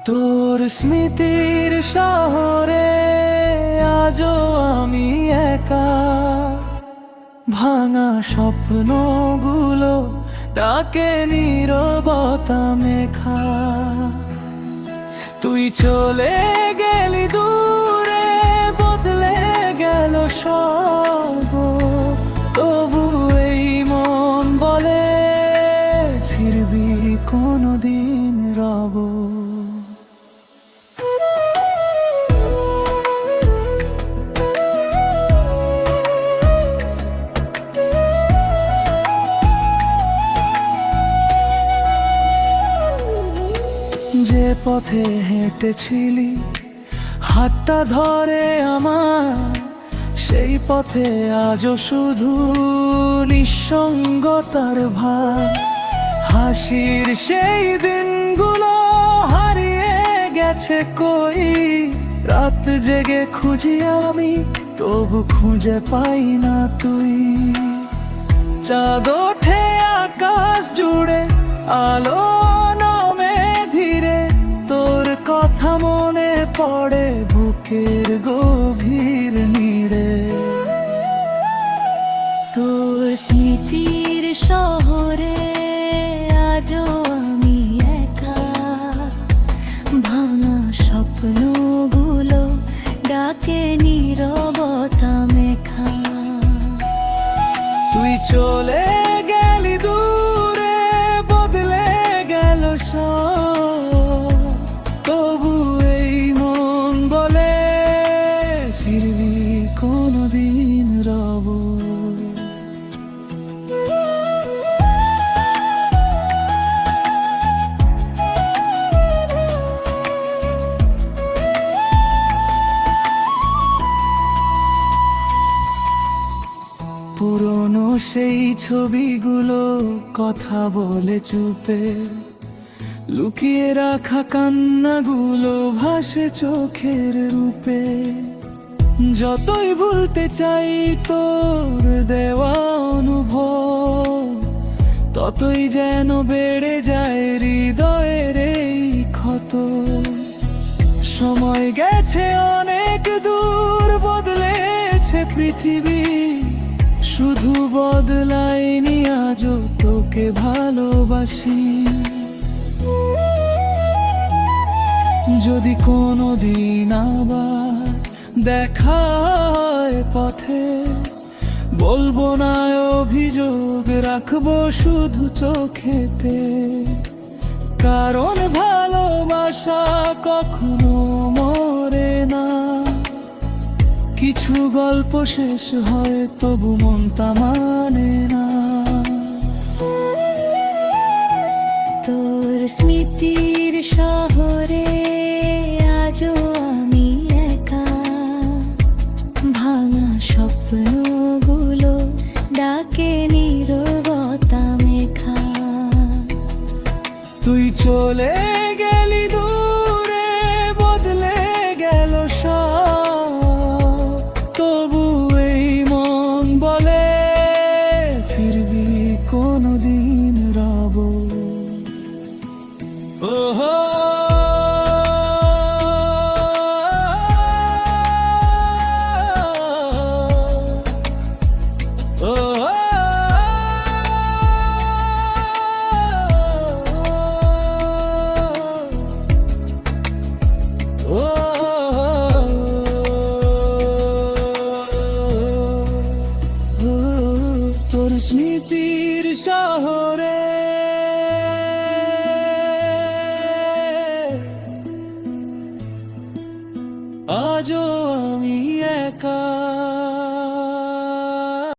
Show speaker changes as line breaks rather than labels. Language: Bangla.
তোর স্মৃতির শহরে আজও আমি একা, ভাঙা স্বপ্নগুলো ডাকে নীরবতা মেখা। তুই চলে গেলি দূরে, বদলে গেল সব, তবু এই মন বলে ফিরবি কোনদিন রব। যে পথে হেঁটেছিলি হাতটা ধরে আমার, সেই পথে আজও শুধু নিঃসঙ্গতার ভার। হাসির সেই দিনগুলো হারিয়ে গেছে কই, রাত জেগে খুঁজি আমি তবু খুঁজে পাই না তুই। চাঁদ ওঠে আকাশ জুড়ে, আলো নামে ধীরে, তোর কথা মনে পড়ে বুকের গভীর নীড়ে।
তোর স্মৃতির শহরে আজও আমি একা, ভাঙা স্বপ্নগুলো ডাকে নীরবতা মেখা।
তুই চলে গেলি দূরে, বদলে গেল সব, তবু এই মন বলে ফিরবি কোনদিন রব। পুরনো সেই ছবিগুলো কথা বলে চুপে, লুকিয়ে রাখা কান্নাগুলো ভাসে চোখের রূপে। যতই ভুলতে চাই তোর দেওয়া অনুভব, ততই যেন বেড়ে যায় হৃদয়ের এই ক্ষত। সময় গেছে অনেক দূর, বদলেছে পৃথিবী, শুধু বদলাইনি আজও তোকে ভালোবাসি। যদি কোনোদিন আবার দেখা হয় পথে, বলবো না অভিযোগ, রাখবো শুধু চোখেতে। কারণ ভালোবাসা কখনো মরে না, কিছু গল্প শেষ হয় তবু মন তা মানে না।
তোর স্মৃতির